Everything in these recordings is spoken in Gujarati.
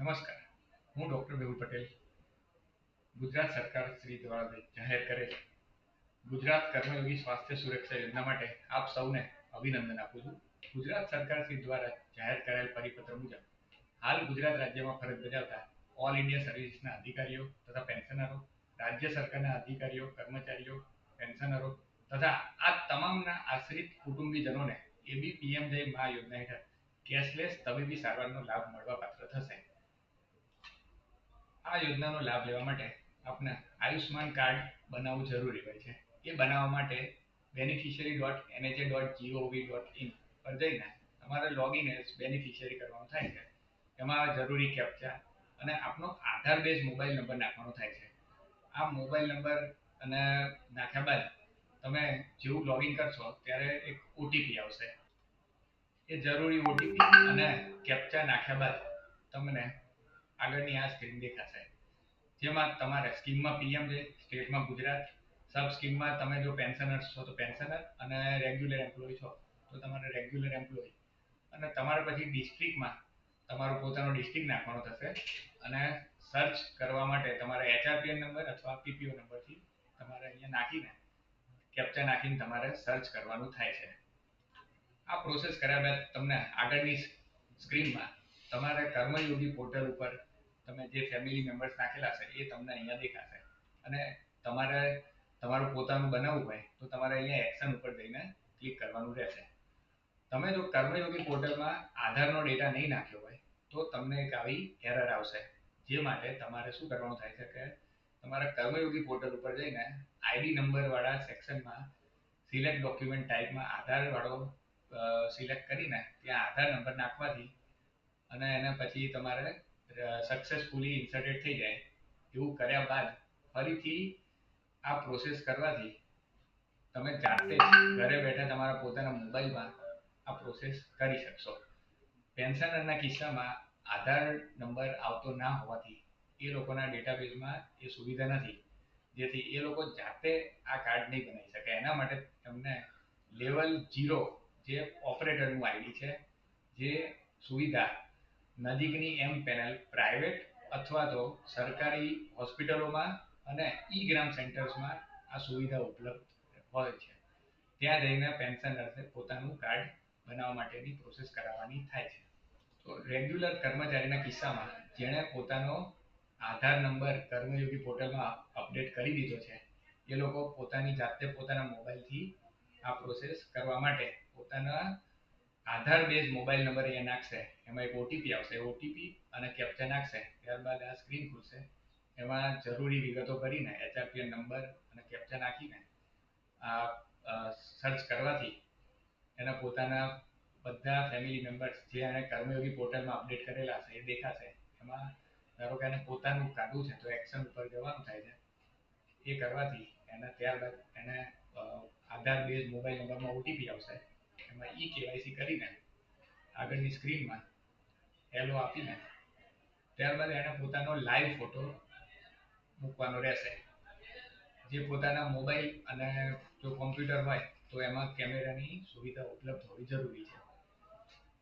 નમસ્કાર. હું ડૉક્ટર મેહુલ પટેલ ગુજરાત સરકાર શ્રી દ્વારા જાહેર કરેલ ગુજરાત કર્મયોગી સ્વાસ્થ્ય સુરક્ષા યોજના માટે આપ સૌને અભિનંદન આપું છું. ગુજરાત સરકાર શ્રી દ્વારા જાહેર કરાયેલ પરિપત્ર મુજબ હાલ ગુજરાત રાજ્યમાં ફરજ બજાવતા ઓલ ઇન્ડિયા સર્વિસના અધિકારીઓ તથા પેન્શનરો, રાજ્ય સરકારના અધિકારીઓ, કર્મચારીઓ, પેન્શનરો તથા આ તમામના આશ્રિત કુટુંબીજનોને એબીપીએમજય મા યોજના હેઠળ કેશલેસ તબીબી સારવારનો લાભ મળવા પાત્ર થશે. આ યોજનાનો લાભ લેવા માટે આપને આયુષ્માન કાર્ડ બનાવવું જરૂરી હોય છે. એ બનાવવા માટે beneficiary.nha.gov.in પર જઈને તમારે લોગિન એઝ બેનિફિશિયરી કરવાનું થાય છે. એમાં જરૂરી કેપ્ચા અને આપનો આધાર બેઝ મોબાઈલ નંબર નાખવાનો થાય છે. આ મોબાઈલ નંબર અને નાખ્યા બાદ તમે જેવું લોગિન કરશો ત્યારે એક ઓટીપી આવશે. એ જરૂરી ઓટીપી અને કેપ્ચા નાખ્યા બાદ તમને આગળની આ સ્ક્રીન દેખાશે, જેમાં તમારે સ્કીમમાં પીએમ છે, સ્ટેટમાં ગુજરાત, સબ સ્કીમમાં તમે જો પેન્શનર્સ છો તો પેન્શનર અને રેગ્યુલર એમ્પ્લોય છો તો તમારે રેગ્યુલર એમ્પ્લોય, અને તમારે પછી ડિસ્ટ્રિક્ટમાં તમારો પોતાનો ડિસ્ટ્રિક્ટ નાખવાનો થશે અને સર્ચ કરવા માટે તમારે એચઆરપીએન નંબર અથવા પીપીઓ નંબરથી તમારે અહીંયા નાખીને કેપ્ચા નાખીને તમારે સર્ચ કરવાનું થાય છે. આ પ્રોસેસ કર્યા બાદ તમને આગળની સ્ક્રીનમાં તમારે કર્મયોગી પોર્ટલ ઉપર તમે જે ફેમિલી મેમ્બર્સ નાખેલા છે એ તમને અહીંયા દેખાશે, અને તમારે તમારું પોતાનું બનાવવું હોય તો તમારે અહીંયા એક્શન ઉપર જઈને ક્લિક કરવાનું રહેશે. તમે જો કર્મયોગી પોર્ટલમાં આધારનો ડેટા નહીં નાખ્યો હોય તો તમને એક આવી એરર આવશે, જે માટે તમારે શું કરવાનું થાય છે કે તમારા કર્મયોગી પોર્ટલ ઉપર જઈને આઈડી નંબર વાળા સેક્શનમાં સિલેક્ટ ડોક્યુમેન્ટ ટાઈપમાં આધાર વાળો સિલેક્ટ કરીને ત્યાં આધાર નંબર નાખવાથી અને એને પછી તમારે સક્સેસફુલી ઇન્સર્ટેડ થઈ જાય એવું કર્યા બાદ ફરીથી આ પ્રોસેસ કરવાથી તમે જાતે ઘરે બેઠા તમારા પોતાના મોબાઈલમાં આ પ્રોસેસ કરી શકશો. પેન્શનરના કિસ્સામાં આધાર નંબર આવતો ના હોવાથી એ લોકોના ડેટાબેઝમાં એ સુવિધા નથી, જેથી એ લોકો જાતે આ કાર્ડ નહીં બનાવી શકે. એના માટે તમને લેવલ 0 જે ઓપરેટરનું આઈડી છે, જે સુવિધા નજીકની એમ પેનલ પ્રાઇવેટ અથવા તો સરકારી હોસ્પિટલોમાં અને ઈ ગ્રામ સેન્ટર્સમાં આ સુવિધા ઉપલબ્ધ હોય છે. ત્યાં જઈને પેન્શનર્સે પોતાનું કાર્ડ બનાવવા માટેની પ્રોસેસ કરાવવાની થાય છે. તો રેગ્યુલર કર્મચારીના કિસ્સામાં જેણે પોતાનો આધાર નંબર કર્મયોગી પોર્ટલમાં અપડેટ કરી દીધો છે એ લોકો પોતાની જાતે પોતાના મોબાઈલથી આ પ્રોસેસ કરવા માટે પોતાના આધાર બેઝ મોબાઈલ નંબર અહીંયા નાખશે, એમાં એક ઓટીપી આવશે, ઓટીપી અને કેપ્ચા નાખશે, ત્યારબાદ આ સ્ક્રીન ખુલશે. એમાં જરૂરી વિગતો ભરીને એચઆરપીએન નંબર અને કેપ્ચા નાખીને આ સર્ચ કરવાથી એના પોતાના બધા ફેમિલી મેમ્બર્સ જે એને કર્મયોગી પોર્ટલમાં અપડેટ કરેલા છે એ દેખાશે. એમાં ધારો કે એને પોતાનું કાઢવું છે તો એક્શન ઉપર જવાનું થાય છે. એ કરવાથી એને ત્યારબાદ એને આધાર બેઝ મોબાઈલ નંબરમાં ઓટીપી આવશે, એમાં ઈ કેવાયસી કરીને આગળની સ્ક્રીનમાં હેલો આપીને ત્યારબાદ એને પોતાનો લાઈવ ફોટો મૂકવાનો રહેશે. જે પોતાના મોબાઈલ અને જો કોમ્પ્યુટર હોય તો એમાં કેમેરાની સુવિધા ઉપલબ્ધ હોવી જરૂરી છે.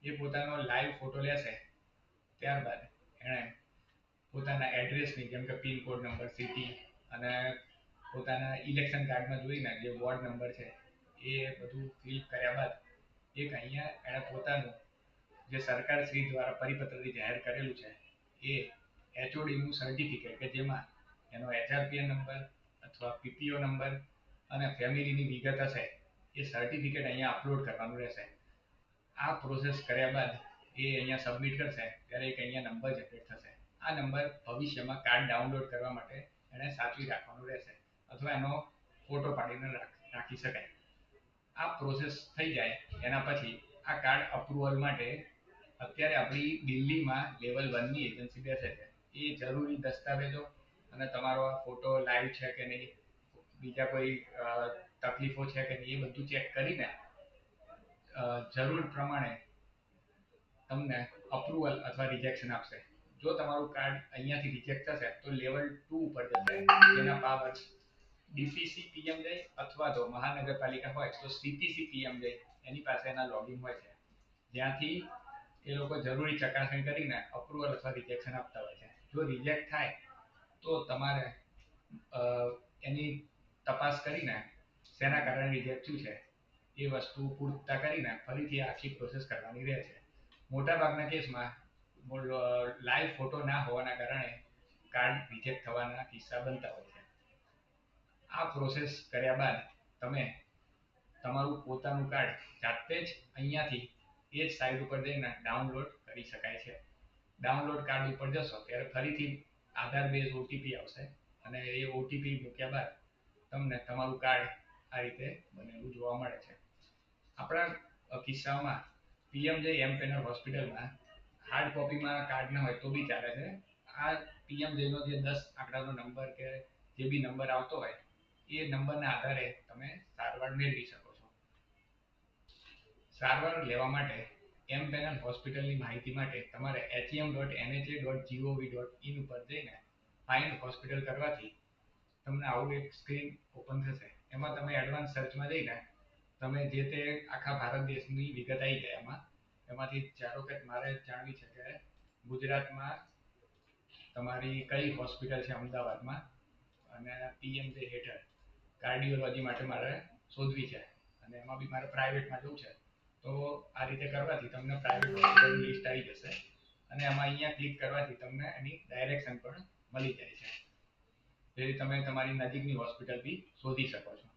એ પોતાનો લાઈવ ફોટો લેશે, ત્યારબાદ એણે પોતાના એડ્રેસની જેમ કે પિનકોડ નંબર, સિટી અને પોતાના ઇલેક્શન કાર્ડમાં જોઈને જે વોર્ડ નંબર છે એ બધું ફિલ કર્યા બાદ એક અહીંયા એણે પોતાનું જે સરકાર શ્રી દ્વારા પરિપત્રથી જાહેર કરેલું છે એ એચઓડીનું સર્ટિફિકેટ કે જેમાં એનો એચઆરપીએન નંબર અથવા પીપીઓ નંબર અને ફેમિલીની વિગત હશે એ સર્ટિફિકેટ અહીંયા અપલોડ કરવાનું રહેશે. આ પ્રોસેસ કર્યા બાદ એ અહીંયા સબમિટ કરશે ત્યારે એક અહીંયા નંબર જનરેટ થશે. આ નંબર ભવિષ્યમાં કાર્ડ ડાઉનલોડ કરવા માટે એને સાચવી રાખવાનું રહેશે અથવા એનો ફોટો પાડીને રાખી શકાય. આ પ્રોસેસ થઈ જાય એના પછી આ કાર્ડ અપ્રુવલ માટે અત્યારે આપણી દિલ્હીમાં લેવલ 1ની એજન્સી બેસે છે. એ જરૂરી દસ્તાવેજો અને તમારો આ ફોટો લાઈવ છે કે નહીં, બીજા કોઈ તકલીફો છે કે નહીં, એ બધું ચેક કરીને જરૂર પ્રમાણે તમને અપ્રુવલ અથવા રિજેક્શન આપશે. જો તમારું કાર્ડ અહીંયાથી રિજેક્ટ થશે તો લેવલ 2 ઉપર જશે, જેના પાવર ડીસીસી પીએમજય અથવા તો મહાનગરપાલિકા હોય તો સીપીસી પીએમજય એની પાસે એના લોગિન હોય છે, જ્યાંથી એ લોકો જરૂરી ચકાસણી કરીને અપ્રુવલ અથવા રિજેક્શન આપતા હોય છે. જો રિજેક્ટ થાય તો તમારે એની તપાસ કરીને શેના કારણે રિજેક્ટ થયું છે એ વસ્તુ પૂરતા કરીને ફરીથી આખી પ્રોસેસ કરવાની રહે છે. મોટાભાગના કેસમાં લાઈવ ફોટો ના હોવાના કારણે કાર્ડ રિજેક્ટ થવાના કિસ્સા બનતા હોય છે. આ પ્રોસેસ કર્યા બાદ તમે તમારું પોતાનું કાર્ડ જાતે જ અહીંયાથી એ જ સાઇટ ઉપર જઈને ડાઉનલોડ કરી શકાય છે. ડાઉનલોડ કાર્ડ ઉપર જશો ત્યારે ફરીથી આધાર બેઝ ઓટીપી આવશે અને એ ઓટીપી મૂક્યા બાદ તમને તમારું કાર્ડ આ રીતે બનેલું જોવા મળે છે. આપણા કિસ્સામાં પીએમજે એમ પેનલ હોસ્પિટલમાં હાર્ડ કોપીમાં કાર્ડ ના હોય તો બી ચાલે છે. આ પીએમજેનો જે 10 આંકડાનો નંબર કે જે બી નંબર આવતો હોય એ નંબરના આધારે તમે સારવાર મેળવી શકો છો. સારવાર લેવા માટે એમ પેનલ હોસ્પિટલની માહિતી માટે તમારે hem.nha.gov.in ઉપર જઈને ફાઇન્ડ હોસ્પિટલ કરવાથી તમને આવું એક સ્ક્રીન ઓપન થશે. એમાં તમે એડવાન્સ સર્ચમાં જઈને તમે જે તે આખા ભારત દેશની વિગત આવી જાય એમાંથી ધારો કે મારે જાણવી છે કે ગુજરાતમાં તમારી કઈ હોસ્પિટલ છે અમદાવાદમાં અને પીએમજે હેઠળ કાર્ડિયોલોજી માટે મારે શોધવી છે અને એમાં બી મારે પ્રાઇવેટમાં જવું છે તો આ રીતે કરવાથી તમને પ્રાઇવેટ હોસ્પિટલની લિસ્ટ આવી જશે અને એમાં અહીંયા ક્લિક કરવાથી તમને એની ડાયરેક્શન પણ મળી જાય છે. જેથી તમે તમારી નજીકની હોસ્પિટલ બી શોધી શકો છો.